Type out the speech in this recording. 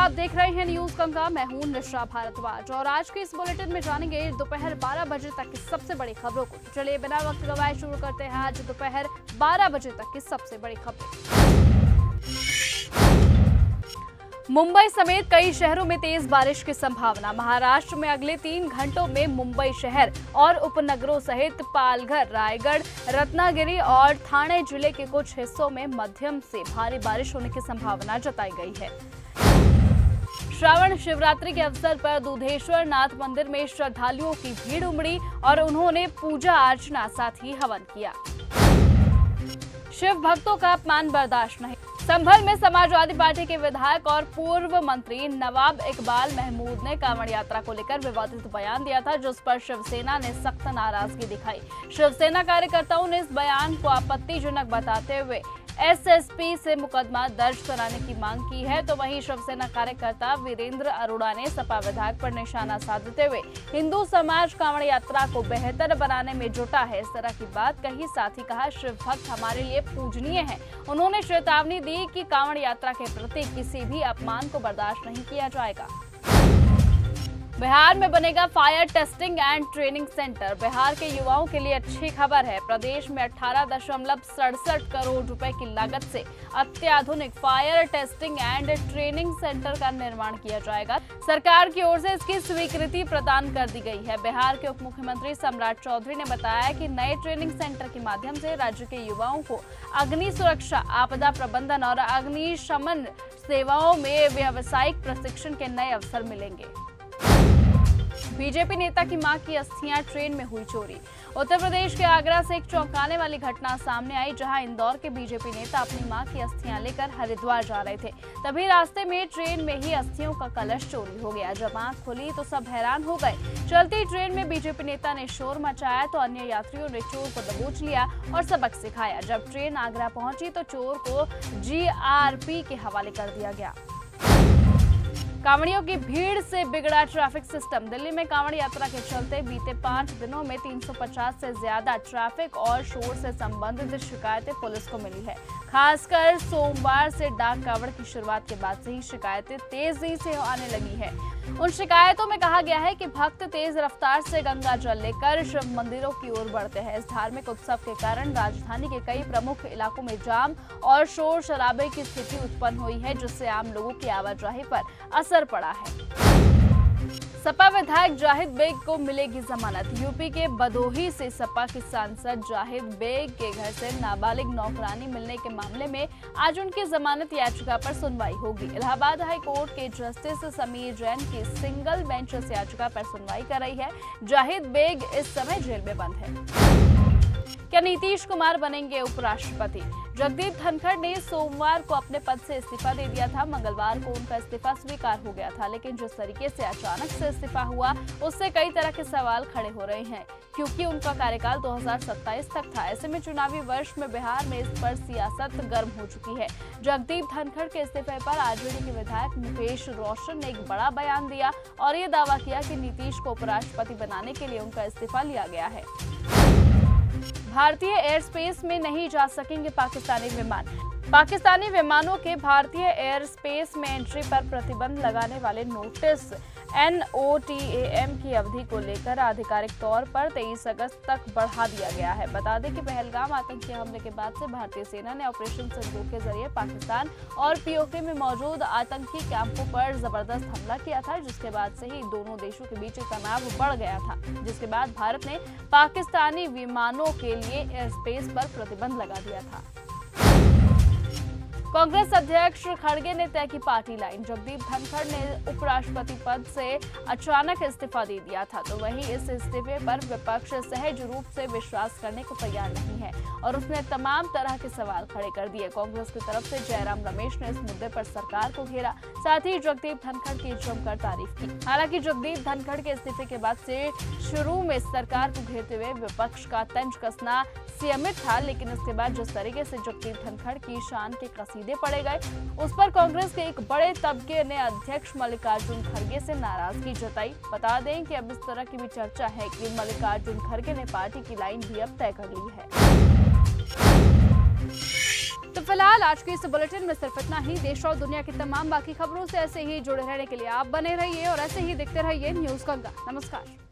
आप देख रहे हैं न्यूज गंगा। मैं हूं निशा भारद्वाज और आज के इस बुलेटिन में जानेंगे दोपहर 12 बजे तक की सबसे बड़ी खबरों को। चलिए बिना वक्त गवाए शुरू करते हैं आज दोपहर 12 बजे तक की सबसे बड़ी खबरें। मुंबई समेत कई शहरों में तेज बारिश की संभावना। महाराष्ट्र में अगले 3 घंटों में मुंबई शहर और उपनगरों सहित पालघर, रायगढ़, रत्नागिरी और ठाणे जिले के कुछ हिस्सों में मध्यम से भारी बारिश होने की संभावना जताई गई है। श्रावण शिवरात्रि के अवसर पर दूधेश्वर नाथ मंदिर में श्रद्धालुओं की भीड़ उमड़ी और उन्होंने पूजा अर्चना साथ ही हवन किया। शिव भक्तों का अपमान बर्दाश्त नहीं। संभल में समाजवादी पार्टी के विधायक और पूर्व मंत्री नवाब इकबाल महमूद ने कांवड़ यात्रा को लेकर विवादित बयान दिया था, जिस पर शिवसेना ने सख्त नाराजगी दिखाई। शिवसेना कार्यकर्ताओं ने इस बयान को आपत्तिजनक बताते हुए एसएसपी से मुकदमा दर्ज कराने की मांग की है। तो वहीं शिवसेना कार्यकर्ता वीरेंद्र अरोड़ा ने सपा विधायक पर निशाना साधते हुए हिंदू समाज कांवड़ यात्रा को बेहतर बनाने में जुटा है, इस तरह की बात कही। साथ ही कहा, शिव भक्त हमारे लिए पूजनीय है। उन्होंने चेतावनी दी कि कांवड़ यात्रा के प्रति किसी भी अपमान को बर्दाश्त नहीं किया जाएगा। बिहार में बनेगा fire testing and training centre. Bihar के युवाओं के लिए अच्छी खबर है। प्रदेश में 18.67 करोड़ रुपए की लागत से अत्याधुनिक fire testing and training centre का निर्माण किया जाएगा। सरकार की ओर से इसकी स्वीकृति प्रदान कर दी गई है। बिहार के उप मुख्यमंत्री सम्राट चौधरी ने बताया कि नए ट्रेनिंग सेंटर के माध्यम से राज्य के युवाओं को अग्नि सुरक्षा, आपदा प्रबंधन और अग्निशमन सेवाओं में व्यावसायिक प्रशिक्षण के नए अवसर मिलेंगे। बीजेपी नेता की मां की अस्थियां ट्रेन में हुई चोरी। उत्तर प्रदेश के आगरा से एक चौंकाने वाली घटना सामने आई, जहां इंदौर के बीजेपी नेता अपनी मां की अस्थियां लेकर हरिद्वार जा रहे थे। तभी रास्ते में ट्रेन में ही अस्थियों का कलश चोरी हो गया। जब आंख खुली तो सब हैरान हो गए। चलती ट्रेन में बीजेपी नेता ने शोर मचाया तो अन्य यात्रियों ने चोर को दबोच लिया और सबक सिखाया। जब ट्रेन आगरा पहुंची तो चोर को जीआरपी के हवाले कर दिया गया। कांवड़ियों की भीड़ से बिगड़ा ट्रैफिक सिस्टम। दिल्ली में कांवड़ यात्रा के चलते बीते 5 दिनों में 350 से ज्यादा ट्रैफिक और शोर से संबंधित शिकायतें पुलिस को मिली है। खासकर सोमवार से डाक कांवड़ की शुरुआत के बाद से ही शिकायतें तेजी से आने लगी है। उन शिकायतों में कहा गया है कि भक्त तेज रफ्तार से गंगा जल लेकर शिव मंदिरों की ओर बढ़ते हैं। इस धार्मिक उत्सव के कारण राजधानी के कई प्रमुख इलाकों में जाम और शोर शराबे की स्थिति उत्पन्न हुई है, जिससे आम लोगों की आवाजाही पर असर पड़ा है। सपा विधायक जाहिद बेग को मिलेगी जमानत। यूपी के बदोही से सपा के सांसद जाहिद बेग के घर से नाबालिग नौकरानी मिलने के मामले में आज उनकी जमानत याचिका पर सुनवाई होगी। इलाहाबाद हाई कोर्ट के जस्टिस समीर जैन की सिंगल बेंच इस याचिका पर सुनवाई कर रही है। जाहिद बेग इस समय जेल में बंद है। क्या नीतीश कुमार बनेंगे उपराष्ट्रपति? जगदीप धनखड़ ने सोमवार को अपने पद से इस्तीफा दे दिया था। मंगलवार को उनका इस्तीफा स्वीकार हो गया था, लेकिन जिस तरीके से अचानक से इस्तीफा हुआ उससे कई तरह के सवाल खड़े हो रहे हैं, क्योंकि उनका कार्यकाल 2027 तक था। ऐसे में चुनावी वर्ष में बिहार में इस पर सियासत गर्म हो चुकी है। जगदीप धनखड़ के इस्तीफे पर आरजेडी के विधायक मुकेश रोशन ने एक बड़ा बयान दिया और ये दावा किया कि नीतीश को उपराष्ट्रपति बनाने के लिए उनका इस्तीफा लिया गया है। भारतीय एयर स्पेस में नहीं जा सकेंगे पाकिस्तानी विमान। पाकिस्तानी विमानों के भारतीय एयर स्पेस में एंट्री पर प्रतिबंध लगाने वाले नोटिस NOTAM की अवधि को लेकर आधिकारिक तौर पर 23 अगस्त तक बढ़ा दिया गया है। बता दें कि पहलगाम आतंकी हमले के बाद से भारतीय सेना ने ऑपरेशन सिंदूर के जरिए पाकिस्तान और POK में मौजूद आतंकी कैंपों पर जबरदस्त हमला किया था, जिसके बाद से ही दोनों देशों के बीच तनाव बढ़ गया था, जिसके बाद भारत ने पाकिस्तानी विमानों के लिए एयर स्पेस पर प्रतिबंध लगा दिया था। कांग्रेस अध्यक्ष खड़गे ने तय की पार्टी लाइन। जगदीप धनखड़ ने उपराष्ट्रपति पद से अचानक इस्तीफा दे दिया था, तो वहीं इस इस्तीफे पर विपक्ष सहज रूप से विश्वास करने को तैयार नहीं है और उसने तमाम तरह के सवाल खड़े कर दिए। कांग्रेस की तरफ से जयराम रमेश ने इस मुद्दे पर सरकार को घेरा, साथ ही जगदीप धनखड़ की जमकर तारीफ की। हालांकि जगदीप धनखड़ के इस्तीफे के बाद से शुरू में सरकार को घेरते हुए विपक्ष का तंज कसना सीमित था, लेकिन इसके बाद जिस तरीके से जगदीप धनखड़ की शान के कसीदे पड़े गए, उस पर कांग्रेस के एक बड़े तबके ने अध्यक्ष मल्लिकार्जुन खड़गे से नाराजगी जताई। बता दें कि अब इस तरह की भी चर्चा है कि मल्लिकार्जुन खड़गे ने पार्टी की लाइन भी अब तय कर ली है। तो फिलहाल आज के इस बुलेटिन में सिर्फ इतना ही। देश और दुनिया की तमाम बाकी खबरों से ऐसे ही जुड़े रहने के लिए आप बने रहिए और ऐसे ही देखते रहिए न्यूज़ गंगा। नमस्कार।